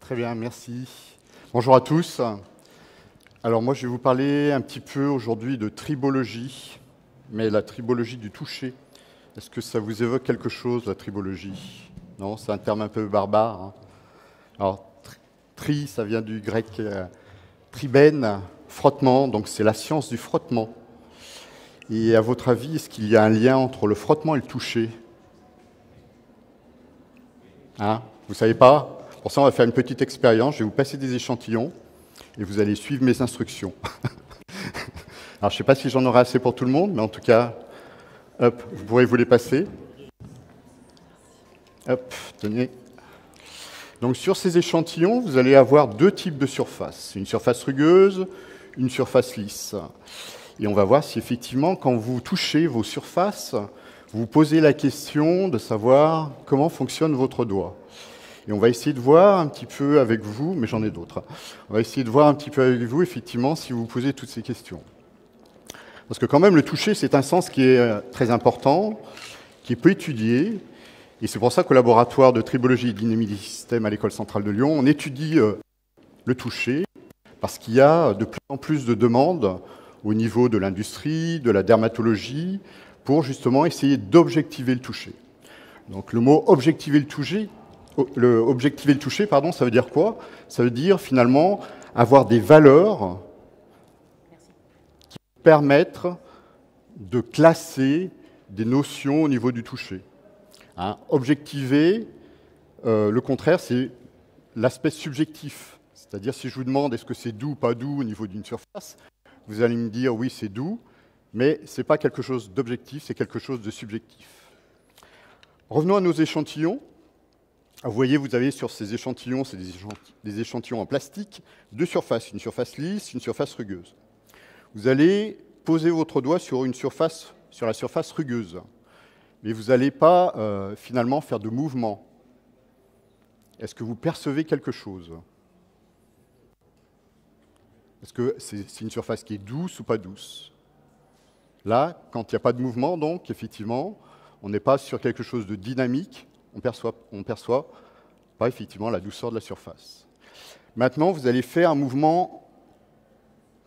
Très bien, merci. Bonjour à tous. Alors moi, je vais vous parler un petit peu aujourd'hui de tribologie, mais la tribologie du toucher. Est-ce que ça vous évoque quelque chose, la tribologie? Non, c'est un terme un peu barbare. Hein. Alors, tri, ça vient du grec triben, frottement, donc c'est la science du frottement. Et à votre avis, est-ce qu'il y a un lien entre le frottement et le toucher? Hein? Vous ne savez pas? Pour ça, on va faire une petite expérience. Je vais vous passer des échantillons et vous allez suivre mes instructions. Alors, je ne sais pas si j'en aurai assez pour tout le monde, mais en tout cas, hop, vous pourrez vous les passer. Hop, tenez. Donc, sur ces échantillons, vous allez avoir deux types de surfaces. Une surface rugueuse, une surface lisse. Et on va voir si effectivement, quand vous touchez vos surfaces, vous vous posez la question de savoir comment fonctionne votre doigt. Et on va essayer de voir un petit peu avec vous, mais j'en ai d'autres. On va essayer de voir un petit peu avec vous, effectivement, si vous vous posez toutes ces questions. Parce que quand même, le toucher, c'est un sens qui est très important, qui est peu étudié. Et c'est pour ça qu'au laboratoire de tribologie et dynamique des systèmes à l'École centrale de Lyon, on étudie le toucher, parce qu'il y a de plus en plus de demandes au niveau de l'industrie, de la dermatologie, pour justement essayer d'objectiver le toucher. Donc le mot objectiver le toucher, ça veut dire quoi? Ça veut dire finalement avoir des valeurs qui permettent de classer des notions au niveau du toucher. Hein, objectiver, le contraire, c'est l'aspect subjectif. C'est-à-dire si je vous demande est-ce que c'est doux ou pas doux au niveau d'une surface, vous allez me dire oui c'est doux, mais ce n'est pas quelque chose d'objectif, c'est quelque chose de subjectif. Revenons à nos échantillons. Vous voyez, vous avez sur ces échantillons, c'est des échantillons en plastique, deux surfaces, une surface lisse, une surface rugueuse. Vous allez poser votre doigt sur la surface rugueuse, mais vous n'allez pas finalement faire de mouvement. Est-ce que vous percevez quelque chose? Est-ce que c'est une surface qui est douce ou pas douce? Là, quand il n'y a pas de mouvement, donc effectivement, on n'est pas sur quelque chose de dynamique, on perçoit pas effectivement la douceur de la surface. Maintenant, vous allez faire un mouvement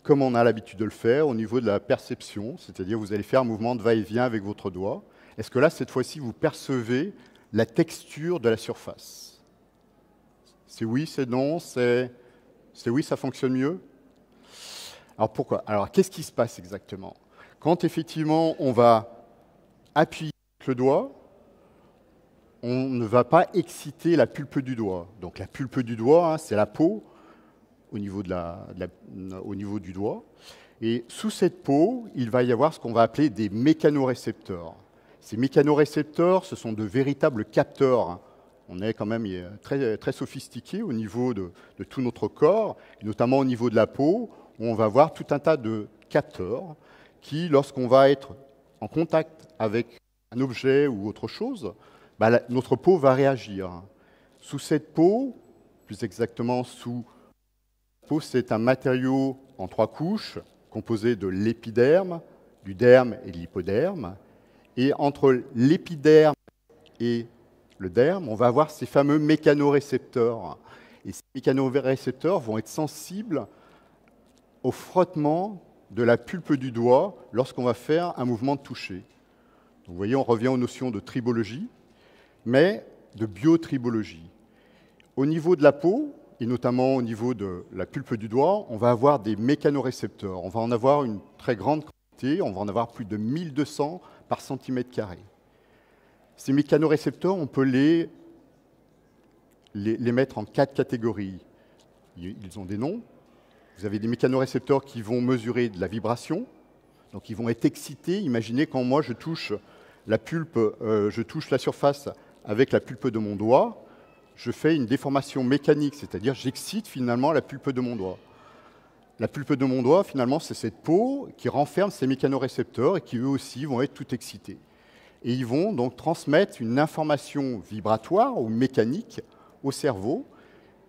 comme on a l'habitude de le faire au niveau de la perception, c'est-à-dire vous allez faire un mouvement de va-et-vient avec votre doigt. Est-ce que là, cette fois-ci, vous percevez la texture de la surface? C'est oui, c'est non, c'est oui, ça fonctionne mieux? Alors pourquoi? Alors qu'est-ce qui se passe exactement? Quand effectivement on va appuyer avec le doigt, on ne va pas exciter la pulpe du doigt. Donc la pulpe du doigt, hein, c'est la peau au niveau, au niveau du doigt. Et sous cette peau, il va y avoir ce qu'on va appeler des mécanorécepteurs. Ces mécanorécepteurs, ce sont de véritables capteurs. On est quand même très, très sophistiqué au niveau de tout notre corps, et notamment au niveau de la peau, où on va avoir tout un tas de capteurs qui, lorsqu'on va être en contact avec un objet ou autre chose, notre peau va réagir. Sous cette peau, plus exactement sous la peau, c'est un matériau en 3 couches composé de l'épiderme, du derme et de l'hypoderme. Et entre l'épiderme et le derme, on va avoir ces fameux mécanorécepteurs. Et ces mécanorécepteurs vont être sensibles au frottement de la pulpe du doigt lorsqu'on va faire un mouvement de toucher. Donc, vous voyez, on revient aux notions de tribologie, mais de biotribologie. Au niveau de la peau, et notamment au niveau de la pulpe du doigt, on va avoir des mécanorécepteurs. On va en avoir une très grande quantité, on va en avoir plus de 1200 par centimètre carré. Ces mécanorécepteurs, on peut les mettre en 4 catégories. Ils ont des noms. Vous avez des mécanorécepteurs qui vont mesurer de la vibration, donc ils vont être excités. Imaginez quand moi je touche la pulpe, je touche la surface avec la pulpe de mon doigt, je fais une déformation mécanique, c'est-à-dire j'excite finalement la pulpe de mon doigt. La pulpe de mon doigt, finalement, c'est cette peau qui renferme ces mécanorécepteurs et qui eux aussi vont être tout excités. Et ils vont donc transmettre une information vibratoire ou mécanique au cerveau.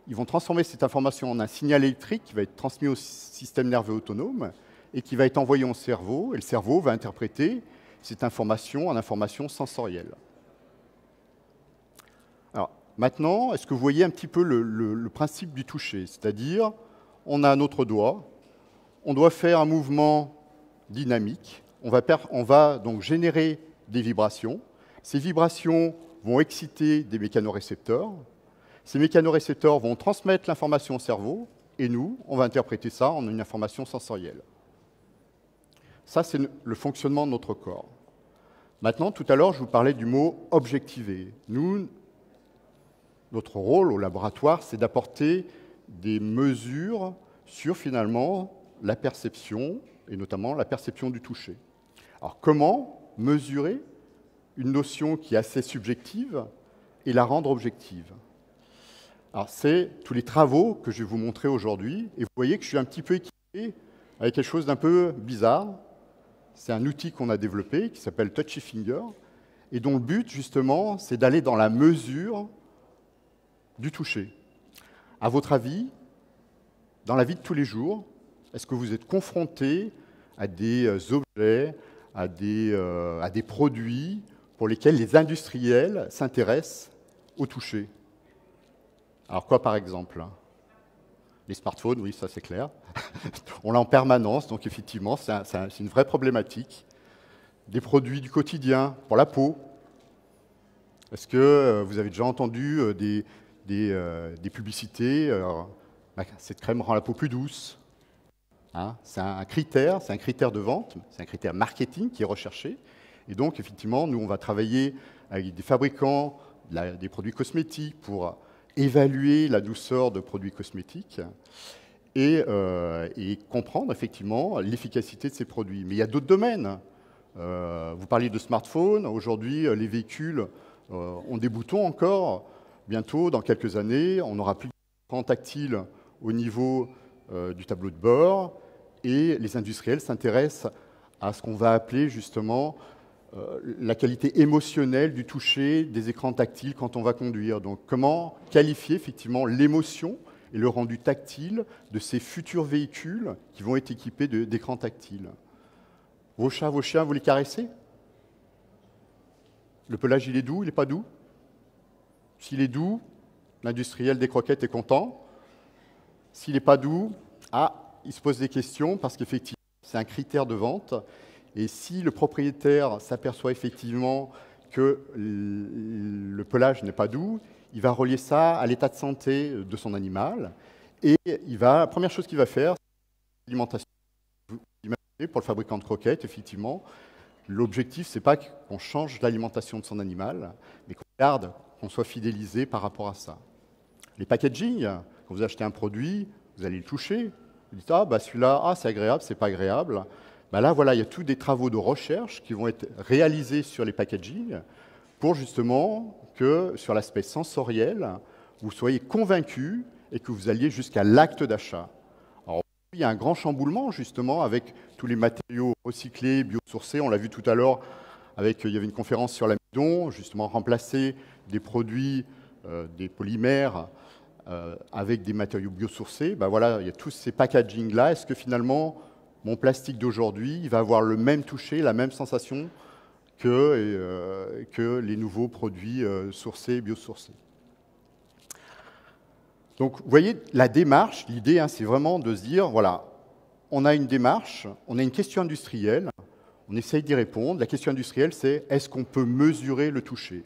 Ils vont transformer cette information en un signal électrique qui va être transmis au système nerveux autonome et qui va être envoyé au cerveau. Et le cerveau va interpréter cette information en information sensorielle. Alors, maintenant, est-ce que vous voyez un petit peu le principe du toucher? C'est-à-dire, on a notre doigt, on doit faire un mouvement dynamique, on va donc générer des vibrations. Ces vibrations vont exciter des mécanorécepteurs. Ces mécanorécepteurs vont transmettre l'information au cerveau, et nous, on va interpréter ça en une information sensorielle. Ça, c'est le fonctionnement de notre corps. Maintenant, tout à l'heure, je vous parlais du mot « objectiver ». Nous, notre rôle au laboratoire, c'est d'apporter des mesures sur, finalement, la perception, et notamment la perception du toucher. Alors, comment mesurer une notion qui est assez subjective et la rendre objective? Alors, c'est tous les travaux que je vais vous montrer aujourd'hui, et vous voyez que je suis un petit peu équipé avec quelque chose d'un peu bizarre. C'est un outil qu'on a développé qui s'appelle Touchy Finger, et dont le but, justement, c'est d'aller dans la mesure du toucher. À votre avis, dans la vie de tous les jours, est-ce que vous êtes confronté à des objets, à des produits pour lesquels les industriels s'intéressent au toucher? Alors quoi par exemple? Les smartphones, oui, ça c'est clair. On l'a en permanence, donc effectivement, c'est une vraie problématique. Des produits du quotidien, pour la peau. Est-ce que vous avez déjà entendu des publicités cette crème rend la peau plus douce. Hein, c'est un critère de vente, c'est un critère marketing qui est recherché. Et donc, effectivement, nous, on va travailler avec des fabricants des produits cosmétiques pour évaluer la douceur de produits cosmétiques et comprendre, effectivement, l'efficacité de ces produits. Mais il y a d'autres domaines. Vous parliez de smartphones. Aujourd'hui, les véhicules ont des boutons encore. Bientôt, dans quelques années, on n'aura plus d'écran tactile au niveau du tableau de bord, et les industriels s'intéressent à ce qu'on va appeler justement la qualité émotionnelle du toucher des écrans tactiles quand on va conduire. Donc comment qualifier effectivement l'émotion et le rendu tactile de ces futurs véhicules qui vont être équipés d'écrans tactiles. Vos chats, vos chiens, vous les caressez? Le pelage, il est doux, il n'est pas doux? S'il est doux, l'industriel des croquettes est content. S'il n'est pas doux, il se pose des questions parce qu'effectivement, c'est un critère de vente. Et si le propriétaire s'aperçoit effectivement que le pelage n'est pas doux, il va relier ça à l'état de santé de son animal. Et la première chose qu'il va faire, c'est l'alimentation. Vous imaginez, pour le fabricant de croquettes, effectivement, l'objectif, ce n'est pas qu'on change l'alimentation de son animal, mais qu'on garde, qu'on soit fidélisé par rapport à ça. Les packaging, quand vous achetez un produit, vous allez le toucher. Vous dites, celui-là, c'est agréable, c'est pas agréable. Là, voilà, il y a tous des travaux de recherche qui vont être réalisés sur les packaging pour justement que, sur l'aspect sensoriel, vous soyez convaincu et que vous alliez jusqu'à l'acte d'achat. Alors, il y a un grand chamboulement, justement, avec tous les matériaux recyclés, biosourcés. On l'a vu tout à l'heure, il y avait une conférence sur l'amidon, justement, remplacer des produits, des polymères, avec des matériaux biosourcés. Voilà, il y a tous ces packaging-là. Est-ce que finalement, mon plastique d'aujourd'hui, il va avoir le même toucher, la même sensation que les nouveaux produits sourcés, biosourcés? Donc, vous voyez, la démarche, l'idée, c'est vraiment de se dire, voilà, on a une démarche, on a une question industrielle, on essaye d'y répondre. La question industrielle, c'est est-ce qu'on peut mesurer le toucher?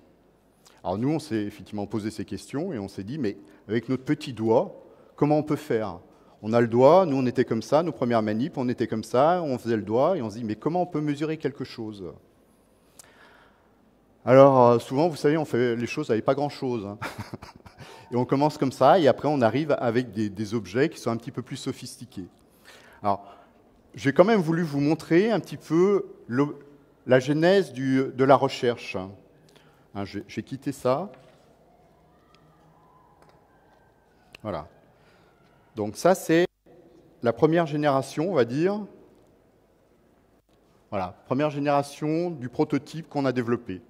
Alors nous, on s'est effectivement posé ces questions et on s'est dit, mais avec notre petit doigt, comment on peut faire? On a le doigt, nous on était comme ça, nos premières manips, on était comme ça, on faisait le doigt et on se dit, mais comment on peut mesurer quelque chose? Alors souvent, vous savez, on fait les choses avec pas grand-chose. Et on commence comme ça et après on arrive avec des objets qui sont un petit peu plus sophistiqués. Alors, j'ai quand même voulu vous montrer un petit peu la genèse de la recherche. J'ai quitté ça. Voilà. Donc ça, c'est la première génération, on va dire. Voilà, première génération du prototype qu'on a développé.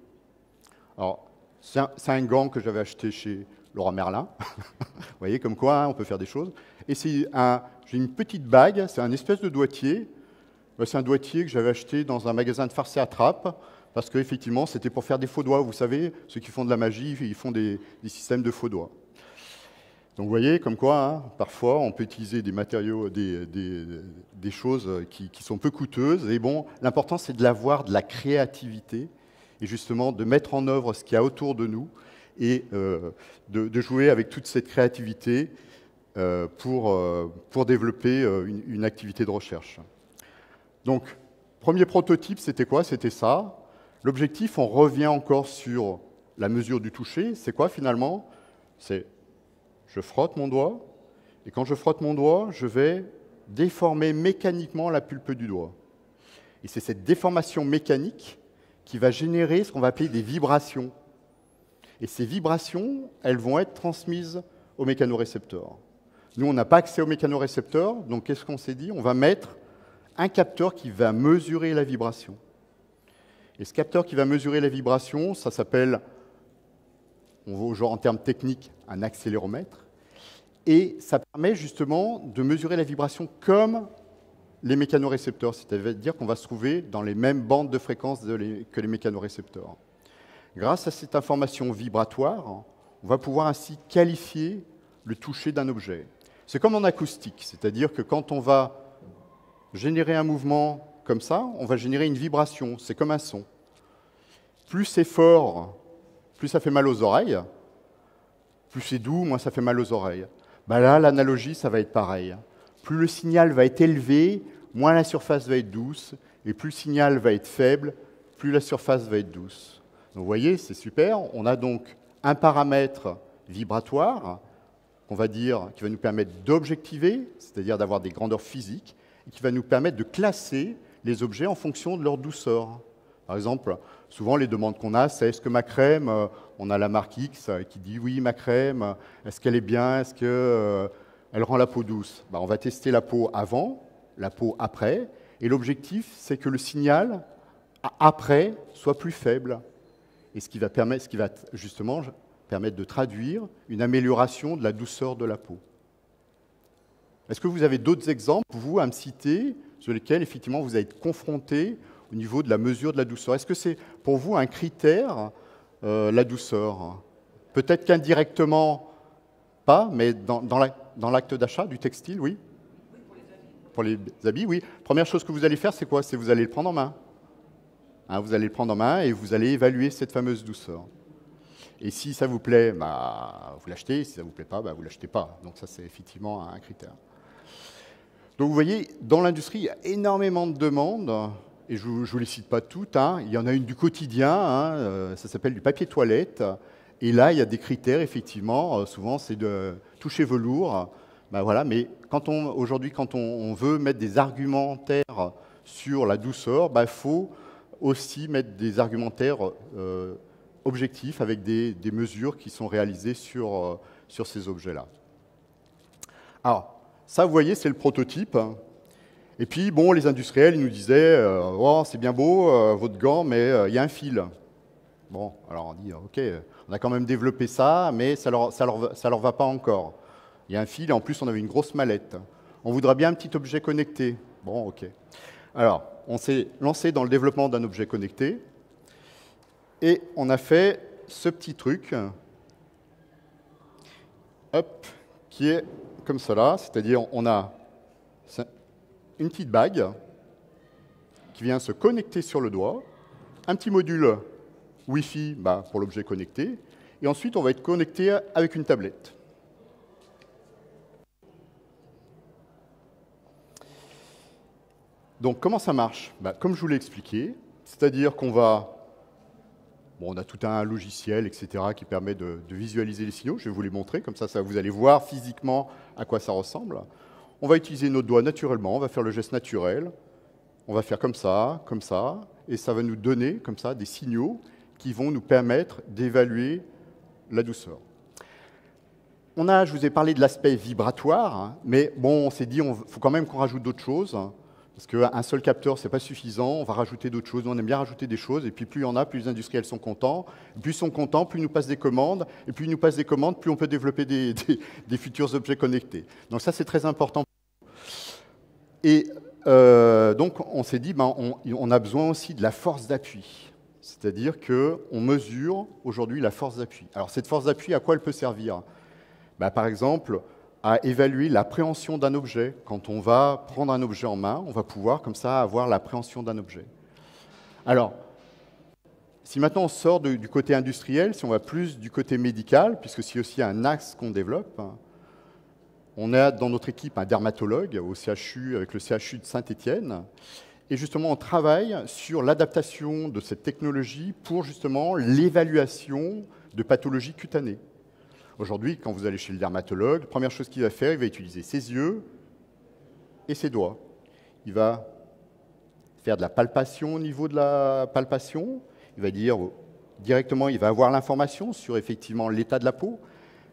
Alors, c'est un gant que j'avais acheté chez Leroy Merlin. Vous voyez, comme quoi, on peut faire des choses. Et j'ai une petite bague, c'est un espèce de doigtier. C'est un doigtier que j'avais acheté dans un magasin de farce et attrape, parce qu'effectivement, c'était pour faire des faux doigts. Vous savez, ceux qui font de la magie, ils font des systèmes de faux doigts. Donc vous voyez, comme quoi, hein, parfois, on peut utiliser des matériaux, des choses qui sont peu coûteuses. Et bon, l'important, c'est de l'avoir, de la créativité, et justement de mettre en œuvre ce qu'il y a autour de nous, et de jouer avec toute cette créativité pour développer une activité de recherche. Donc, premier prototype, c'était quoi? C'était ça. L'objectif, on revient encore sur la mesure du toucher. C'est quoi finalement? C'est je frotte mon doigt, et quand je frotte mon doigt, je vais déformer mécaniquement la pulpe du doigt. Et c'est cette déformation mécanique qui va générer ce qu'on va appeler des vibrations. Et ces vibrations, elles vont être transmises aux mécanorécepteurs. Nous, on n'a pas accès aux mécanorécepteurs, donc qu'est-ce qu'on s'est dit? On va mettre un capteur qui va mesurer la vibration. Et ce capteur qui va mesurer la vibration, ça s'appelle, on va genre en termes techniques, un accéléromètre. Et ça permet justement de mesurer la vibration comme les mécanorécepteurs, c'est-à-dire qu'on va se trouver dans les mêmes bandes de fréquence que les mécanorécepteurs. Grâce à cette information vibratoire, on va pouvoir ainsi qualifier le toucher d'un objet. C'est comme en acoustique, c'est-à-dire que quand on va générer un mouvement comme ça, on va générer une vibration, c'est comme un son. Plus c'est fort, plus ça fait mal aux oreilles, plus c'est doux, moins ça fait mal aux oreilles. Ben là, l'analogie, ça va être pareil. Plus le signal va être élevé, moins la surface va être douce, et plus le signal va être faible, plus la surface va être douce. Donc vous voyez, c'est super. On a donc un paramètre vibratoire, qu'on va dire, qui va nous permettre d'objectiver, c'est-à-dire d'avoir des grandeurs physiques, et qui va nous permettre de classer les objets en fonction de leur douceur. Par exemple, souvent les demandes qu'on a, c'est est-ce que ma crème, on a la marque X qui dit oui, ma crème, est-ce qu'elle est bien, est-ce qu'elle rend la peau douce? Ben, on va tester la peau avant, la peau après, et l'objectif, c'est que le signal après soit plus faible, et ce qui va justement permettre de traduire une amélioration de la douceur de la peau. Est-ce que vous avez d'autres exemples, vous, à me citer, sur lesquels, effectivement, vous êtes confrontés au niveau de la mesure de la douceur? Est-ce que c'est, pour vous, un critère, la douceur? Peut-être qu'indirectement, pas, mais dans l'acte d'achat du textile, oui? Pour les habits, oui. Première chose que vous allez faire, c'est quoi? C'est vous allez le prendre en main. Hein, vous allez le prendre en main et vous allez évaluer cette fameuse douceur. Et si ça vous plaît, bah, vous l'achetez. Si ça ne vous plaît pas, bah, vous ne l'achetez pas. Donc ça, c'est effectivement un critère. Donc vous voyez, dans l'industrie, il y a énormément de demandes, et je ne vous les cite pas toutes. Hein. Il y en a une du quotidien, hein, ça s'appelle du papier toilette. Et là, il y a des critères, effectivement. Souvent, c'est de toucher velours. Ben voilà, mais aujourd'hui, quand on veut mettre des argumentaires sur la douceur, il faut aussi mettre des argumentaires objectifs avec des mesures qui sont réalisées sur ces objets-là. Alors, ça, vous voyez, c'est le prototype. Et puis, bon, les industriels, ils nous disaient oh, c'est bien beau, votre gant, mais il y a un fil. Bon, alors on dit OK, on a quand même développé ça, mais ça leur va pas encore. Il y a un fil, et en plus, on avait une grosse mallette. On voudrait bien un petit objet connecté. Bon, OK. Alors, on s'est lancé dans le développement d'un objet connecté, et on a fait ce petit truc, hop, qui est comme cela, c'est-à-dire on a une petite bague qui vient se connecter sur le doigt, un petit module Wi-Fi pour l'objet connecté, et ensuite on va être connecté avec une tablette. Donc comment ça marche? Comme je vous l'ai expliqué, c'est-à-dire qu'on va... Bon, on a tout un logiciel, etc., qui permet de visualiser les signaux. Je vais vous les montrer, comme ça vous allez voir physiquement à quoi ça ressemble. On va utiliser notre doigt naturellement, on va faire le geste naturel, on va faire comme ça, et ça va nous donner, comme ça, des signaux qui vont nous permettre d'évaluer la douceur. Je vous ai parlé de l'aspect vibratoire, hein, mais bon, on s'est dit, il faut quand même qu'on rajoute d'autres choses, hein, parce qu'un seul capteur, ce n'est pas suffisant, on va rajouter d'autres choses. Nous, on aime bien rajouter des choses, et puis plus il y en a, plus les industriels sont contents. Plus ils sont contents, plus ils nous passent des commandes, et plus ils nous passent des commandes, plus on peut développer des futurs objets connectés. Donc ça, c'est très important. Et donc, on s'est dit, on a besoin aussi de la force d'appui. C'est-à-dire qu'on mesure aujourd'hui la force d'appui. Alors cette force d'appui, à quoi elle peut servir? Par exemple, à évaluer l'appréhension d'un objet. Quand on va prendre un objet en main, on va pouvoir comme ça avoir l'appréhension d'un objet. Alors, si maintenant on sort du côté industriel, si on va plus du côté médical, puisque c'est aussi un axe qu'on développe, on a dans notre équipe un dermatologue au CHU, avec le CHU de Saint-Étienne, et justement on travaille sur l'adaptation de cette technologie pour justement l'évaluation de pathologies cutanées. Aujourd'hui, quand vous allez chez le dermatologue, la première chose qu'il va faire, il va utiliser ses yeux et ses doigts. Il va faire de la palpation au niveau de la palpation. Il va dire directement, il va avoir l'information sur effectivement l'état de la peau.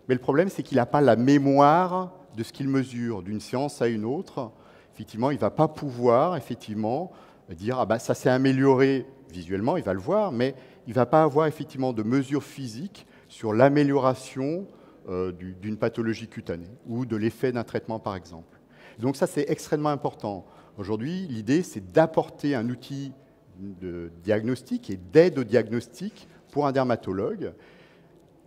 Mais le problème, c'est qu'il n'a pas la mémoire de ce qu'il mesure d'une séance à une autre. Effectivement, il ne va pas pouvoir effectivement dire ah ben, ça s'est amélioré visuellement, il va le voir, mais il ne va pas avoir effectivement de mesures physiques sur l'amélioration d'une pathologie cutanée ou de l'effet d'un traitement, par exemple. Donc ça, c'est extrêmement important. Aujourd'hui, l'idée, c'est d'apporter un outil de diagnostic et d'aide au diagnostic pour un dermatologue,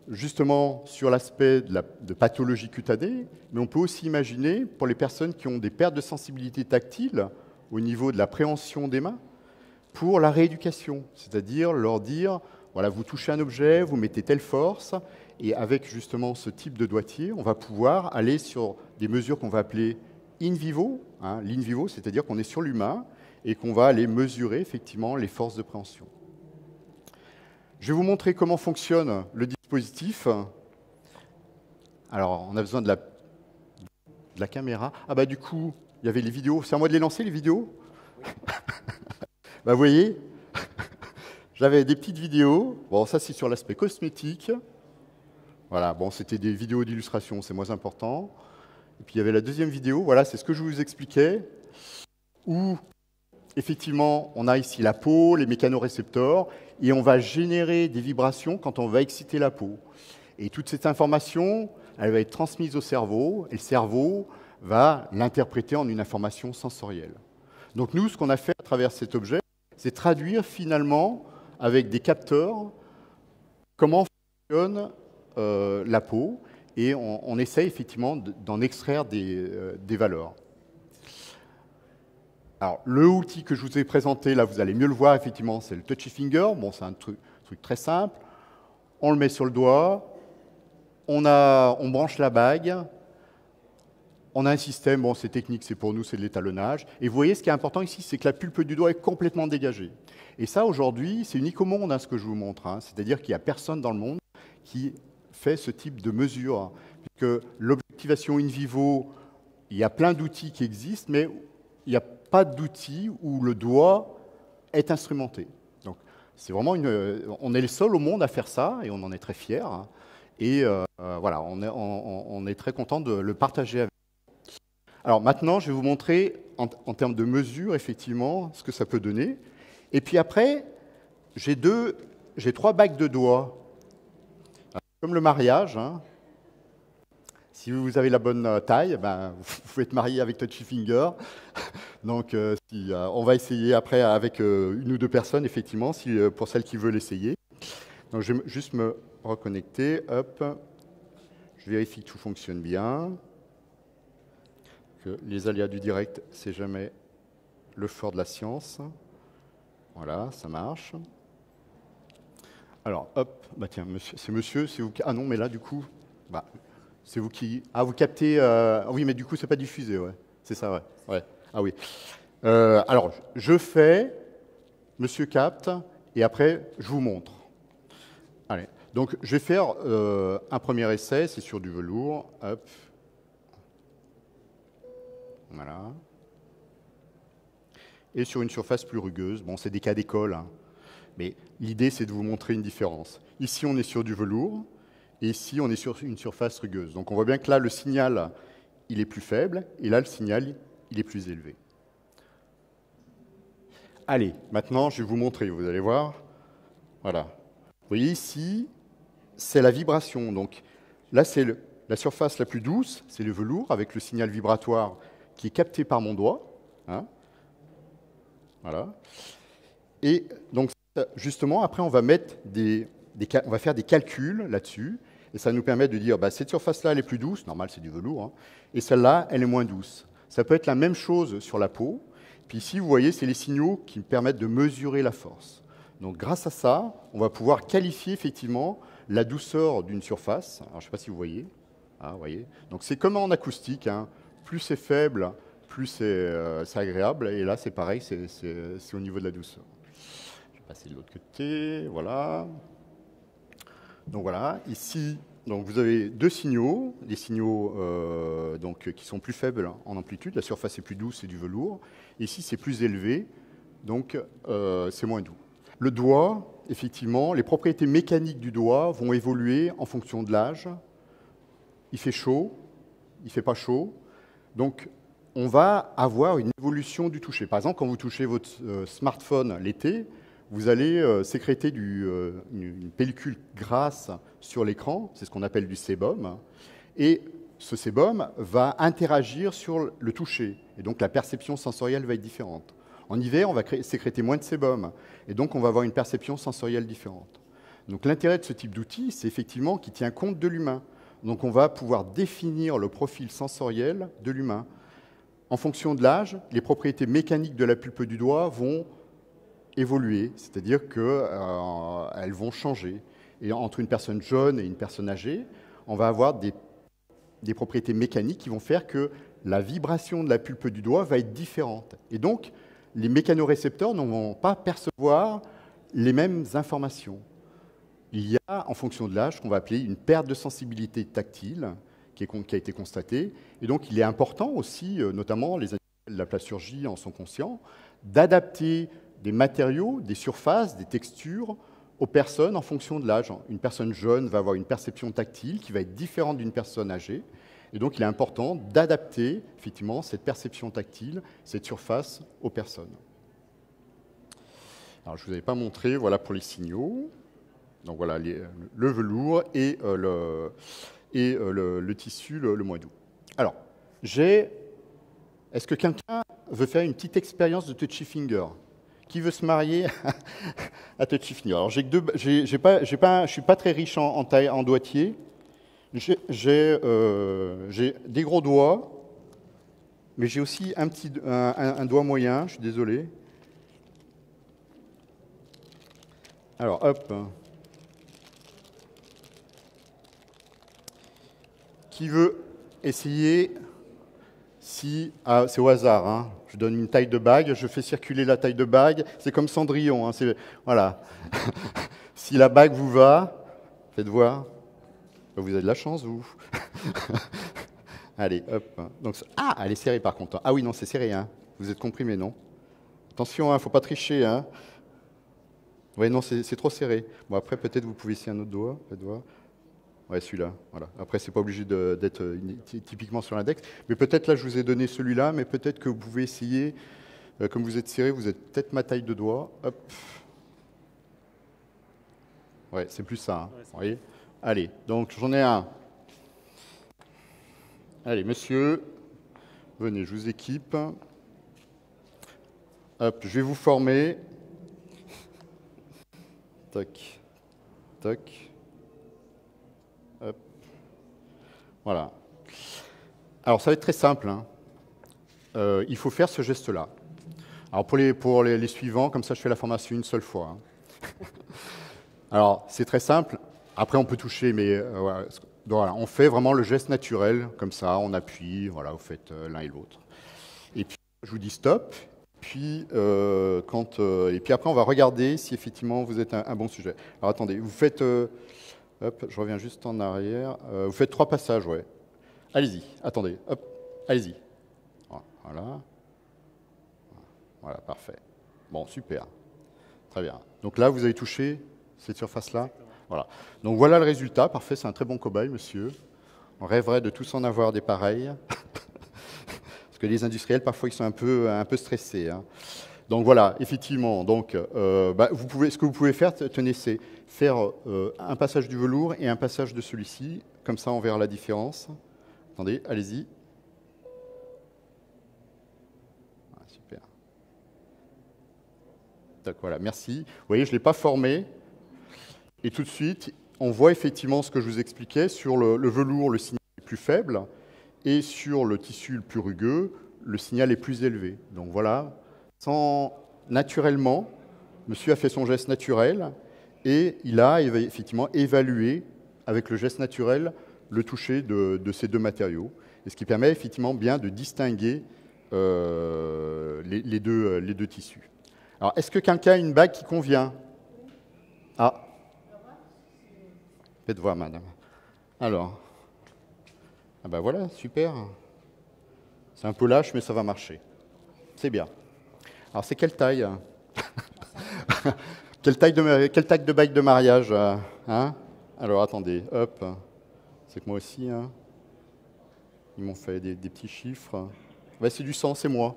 justement sur l'aspect de pathologie cutanée, mais on peut aussi imaginer pour les personnes qui ont des pertes de sensibilité tactile au niveau de la préhension des mains, pour la rééducation, c'est-à-dire leur dire voilà, vous touchez un objet, vous mettez telle force, et avec justement ce type de doigtier, on va pouvoir aller sur des mesures qu'on va appeler in vivo, l'in vivo, c'est-à-dire qu'on est sur l'humain et qu'on va aller mesurer effectivement les forces de préhension. Je vais vous montrer comment fonctionne le dispositif. Alors, on a besoin de la caméra. Ah bah du coup, il y avait les vidéos. C'est à moi de les lancer, les vidéos? Vous voyez, j'avais des petites vidéos. Bon, ça, c'est sur l'aspect cosmétique. Voilà, bon, c'était des vidéos d'illustration, c'est moins important. Et puis, il y avait la deuxième vidéo. Voilà, c'est ce que je vous expliquais, où, effectivement, on a ici la peau, les mécanorécepteurs, et on va générer des vibrations quand on va exciter la peau. Et toute cette information, elle va être transmise au cerveau, et le cerveau va l'interpréter en une information sensorielle. Donc nous, ce qu'on a fait à travers cet objet, c'est traduire finalement, avec des capteurs, comment fonctionne la peau, et on essaye effectivement d'en extraire des valeurs. Alors, le outil que je vous ai présenté, là, vous allez mieux le voir, effectivement, c'est le Touchy Finger. Bon, c'est un truc très simple. On le met sur le doigt, on branche la bague, on a un système, bon, c'est technique, c'est pour nous, c'est de l'étalonnage. Et vous voyez, ce qui est important ici, c'est que la pulpe du doigt est complètement dégagée. Et ça, aujourd'hui, c'est unique au monde, ce que je vous montre. C'est-à-dire qu'il n'y a personne dans le monde qui fait ce type de mesure. Puisque l'objectivation in vivo, il y a plein d'outils qui existent, mais il n'y a pas d'outil où le doigt est instrumenté. Donc, c'est vraiment on est les seuls au monde à faire ça, et on en est très fiers. Et voilà, on est très content de le partager avec vous. Alors maintenant, je vais vous montrer en termes de mesure, effectivement, ce que ça peut donner. Et puis après, j'ai 3 bagues de doigts. Comme le mariage, si vous avez la bonne taille, vous pouvez être marié avec Touchy Finger. Donc, on va essayer après avec une ou deux personnes, effectivement, pour celles qui veulent essayer. Donc, je vais juste me reconnecter. Hop. Je vérifie que tout fonctionne bien. Que les aléas du direct, c'est jamais le fort de la science. Voilà, ça marche. Alors, hop, tiens, monsieur, c'est vous qui... Ah non, mais là, du coup, c'est vous qui... Ah, vous captez... Oui, mais du coup, c'est pas diffusé, ouais. C'est ça, ouais. Ah oui. Alors, je fais, monsieur capte, et après, je vous montre. Allez, donc, je vais faire un premier essai, c'est sur du velours. Hop. Voilà. Et sur une surface plus rugueuse. Bon, c'est des cas d'école, mais l'idée, c'est de vous montrer une différence. Ici, on est sur du velours, et ici, on est sur une surface rugueuse. Donc, on voit bien que là, le signal, il est plus faible, et là, le signal, il est plus élevé. Allez, maintenant, je vais vous montrer, vous allez voir. Voilà. Vous voyez ici, c'est la vibration. Donc, là, c'est la surface la plus douce, c'est le velours, avec le signal vibratoire qui est capté par mon doigt. Voilà. Et donc, Justement, après, on va faire des calculs là-dessus, et ça nous permet de dire, bah, cette surface-là, elle est plus douce, normal, c'est du velours, hein, et celle-là, elle est moins douce. Ça peut être la même chose sur la peau. Puis ici, vous voyez, c'est les signaux qui permettent de mesurer la force. Donc, grâce à ça, on va pouvoir qualifier effectivement la douceur d'une surface. Alors, je ne sais pas si vous voyez. Ah, vous voyez. Donc, c'est comme en acoustique, hein. Plus c'est faible, plus c'est agréable. Et là, c'est pareil, c'est au niveau de la douceur. Je vais passer de l'autre côté. Voilà. Donc voilà, ici, donc vous avez deux signaux, des signaux donc, qui sont plus faibles en amplitude. La surface est plus douce, c'est du velours. Ici, c'est plus élevé, donc c'est moins doux. Le doigt, effectivement, les propriétés mécaniques du doigt vont évoluer en fonction de l'âge. Il fait chaud, il ne fait pas chaud. Donc, on va avoir une évolution du toucher. Par exemple, quand vous touchez votre smartphone l'été, vous allez sécréter une pellicule grasse sur l'écran, c'est ce qu'on appelle du sébum, et ce sébum va interagir sur le toucher, et donc la perception sensorielle va être différente. En hiver, on va sécréter moins de sébum, et donc on va avoir une perception sensorielle différente. Donc l'intérêt de ce type d'outil, c'est effectivement qu'il tient compte de l'humain. Donc on va pouvoir définir le profil sensoriel de l'humain. En fonction de l'âge, les propriétés mécaniques de la pulpe du doigt vont évoluer, c'est-à-dire qu'elles vont changer. Et entre une personne jeune et une personne âgée, on va avoir des propriétés mécaniques qui vont faire que la vibration de la pulpe du doigt va être différente. Et donc, les mécanorécepteurs ne vont pas percevoir les mêmes informations. Il y a, en fonction de l'âge, ce qu'on va appeler une perte de sensibilité tactile qui a été constatée. Et donc, il est important aussi, notamment les industriels de la plasturgie en sont conscients, d'adapter des matériaux, des surfaces, des textures aux personnes en fonction de l'âge. Une personne jeune va avoir une perception tactile qui va être différente d'une personne âgée. Et donc, il est important d'adapter effectivement cette perception tactile, cette surface aux personnes. Alors, je ne vous avais pas montré, voilà pour les signaux. Donc voilà, le velours et le tissu le moins doux. Alors, est-ce que quelqu'un veut faire une petite expérience de touchy finger? Qui veut se marier à touchy finger? Alors, je ne suis pas très riche en taille, en doigtier. J'ai des gros doigts, mais j'ai aussi un doigt moyen, je suis désolé. Alors, hop. Qui veut essayer c'est au hasard, hein. Je donne une taille de bague, je fais circuler la taille de bague, c'est comme Cendrillon, hein, voilà. Si la bague vous va, faites voir. Vous avez de la chance, vous. Allez, hop. Donc, elle est serrée par contre. Ah oui, non, c'est serré, hein. Vous êtes comprimé, non? Attention, il ne faut pas tricher, hein. Oui, non, c'est trop serré. Bon, après, peut-être vous pouvez essayer un autre doigt, faites voir. Ouais, celui-là, voilà. Après, c'est pas obligé d'être typiquement sur l'index. Mais peut-être là, je vous ai donné celui-là, mais peut-être que vous pouvez essayer, comme vous êtes serré, vous êtes peut-être ma taille de doigt. Hop. Ouais, c'est plus ça, hein. Vous voyez? Allez, donc j'en ai un. Allez, monsieur, venez, je vous équipe. Hop, je vais vous former. Tac, tac. Hop. Voilà. Alors, ça va être très simple, hein. Il faut faire ce geste-là. Alors, pour les suivants, comme ça, je fais la formation une seule fois, hein. Alors, c'est très simple. Après, on peut toucher, mais voilà, on fait vraiment le geste naturel, comme ça, on appuie, voilà, vous faites l'un et l'autre. Et puis, je vous dis stop. Puis, et puis après, on va regarder si effectivement vous êtes un bon sujet. Alors, attendez, vous faites... hop, je reviens juste en arrière. Vous faites 3 passages, ouais. Allez-y, attendez, hop, allez-y. Voilà. Voilà, parfait. Bon, super. Très bien. Donc là, vous avez touché cette surface-là. Voilà. Donc voilà le résultat. Parfait, c'est un très bon cobaye, monsieur. On rêverait de tous en avoir des pareils. Parce que les industriels, parfois, ils sont un peu stressés, hein. Donc voilà, effectivement. Donc, ce que vous pouvez faire, tenez, c'est faire un passage du velours et un passage de celui-ci. Comme ça, on verra la différence. Attendez, allez-y. Ah, super. Tac, voilà, merci. Vous voyez, je ne l'ai pas formé. Et tout de suite, on voit effectivement ce que je vous expliquais. Sur le velours, le signal est plus faible. Et sur le tissu le plus rugueux, le signal est plus élevé. Donc voilà, naturellement, monsieur a fait son geste naturel et il a effectivement évalué avec le geste naturel le toucher de ces deux matériaux. Et ce qui permet effectivement bien de distinguer les deux tissus. Alors, est-ce que quelqu'un a une bague qui convient? Ah, faites voir, madame. Alors, ah ben voilà, super. C'est un peu lâche, mais ça va marcher. C'est bien. Alors, c'est quelle taille? Quelle taille de bague de mariage, hein? Alors, attendez, hop. C'est que moi aussi, hein. Ils m'ont fait des petits chiffres. Ben, c'est du 100, c'est moi.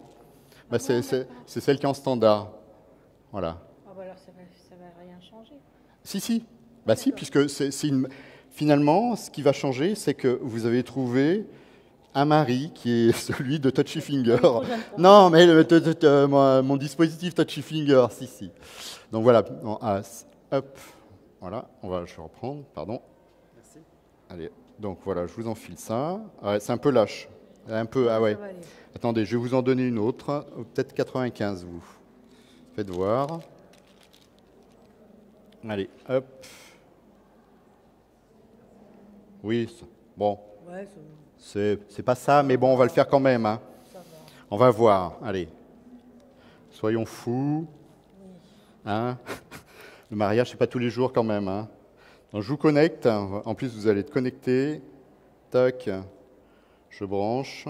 Ben, c'est celle qui est en standard. Voilà. Ah bah alors ça va rien changer. Si. Bah si, puisque finalement, ce qui va changer, c'est que vous avez trouvé un mari qui est celui de Touchy Finger. Non, mais mon dispositif Touchy Finger, si. Donc voilà, hop, voilà, je vais reprendre, pardon. Merci. Allez, donc voilà, je vous enfile ça. Ouais, c'est un peu lâche. Un peu, ah ouais. Attendez, je vais vous en donner une autre, peut-être 95, vous. Faites voir. Allez, hop. Oui, bon. Ouais, c'est pas ça, mais bon, on va le faire quand même. Hein. On va voir. Allez. Soyons fous. Hein. Le mariage, c'est pas tous les jours quand même. Hein. Donc, je vous connecte. En plus, vous allez être connecté. Tac. Je branche.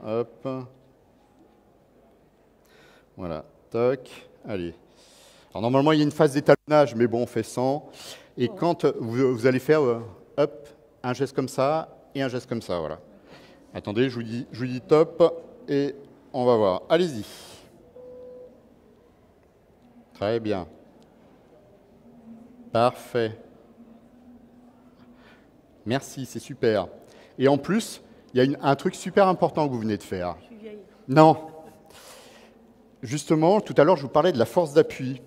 Hop. Voilà. Tac. Allez. Alors, normalement, il y a une phase d'étalonnage, mais bon, on fait 100. Et quand vous allez faire, hop, un geste comme ça et un geste comme ça, voilà. Attendez, je vous dis top et on va voir. Allez-y. Très bien. Parfait. Merci, c'est super. Et en plus, il y a un truc super important que vous venez de faire. Je suis vieille. Non. Justement, tout à l'heure, je vous parlais de la force d'appui.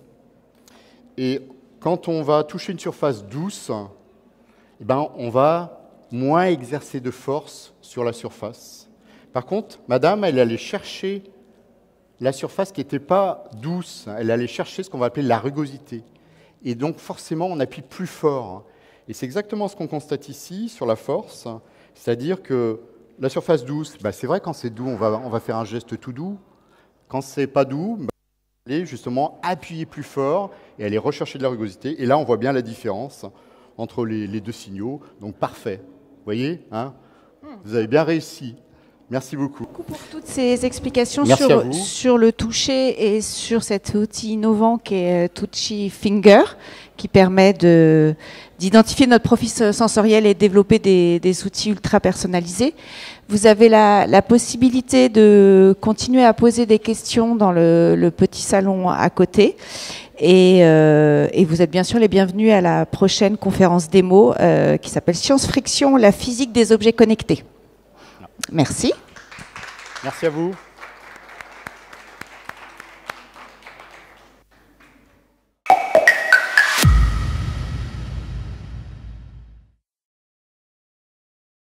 Et quand on va toucher une surface douce, eh ben, on va moins exercer de force sur la surface. Par contre, madame, elle allait chercher la surface qui n'était pas douce. Elle allait chercher ce qu'on va appeler la rugosité. Et donc, forcément, on appuie plus fort. Et c'est exactement ce qu'on constate ici sur la force. C'est-à-dire que la surface douce, ben, c'est vrai, quand c'est doux, on va faire un geste tout doux. Quand c'est pas doux, ben, on va aller justement appuyer plus fort et aller rechercher de la rugosité. Et là, on voit bien la différence entre les deux signaux. Donc, parfait. Vous voyez, hein, vous avez bien réussi. Merci beaucoup. Merci beaucoup pour toutes ces explications Merci sur le toucher et sur cet outil innovant qui est Touchy Finger, qui permet d'identifier notre profil sensoriel et développer des outils ultra personnalisés. Vous avez la possibilité de continuer à poser des questions dans le petit salon à côté. Et vous êtes bien sûr les bienvenus à la prochaine conférence démo qui s'appelle Science Friction, la physique des objets connectés. Merci. Merci à vous.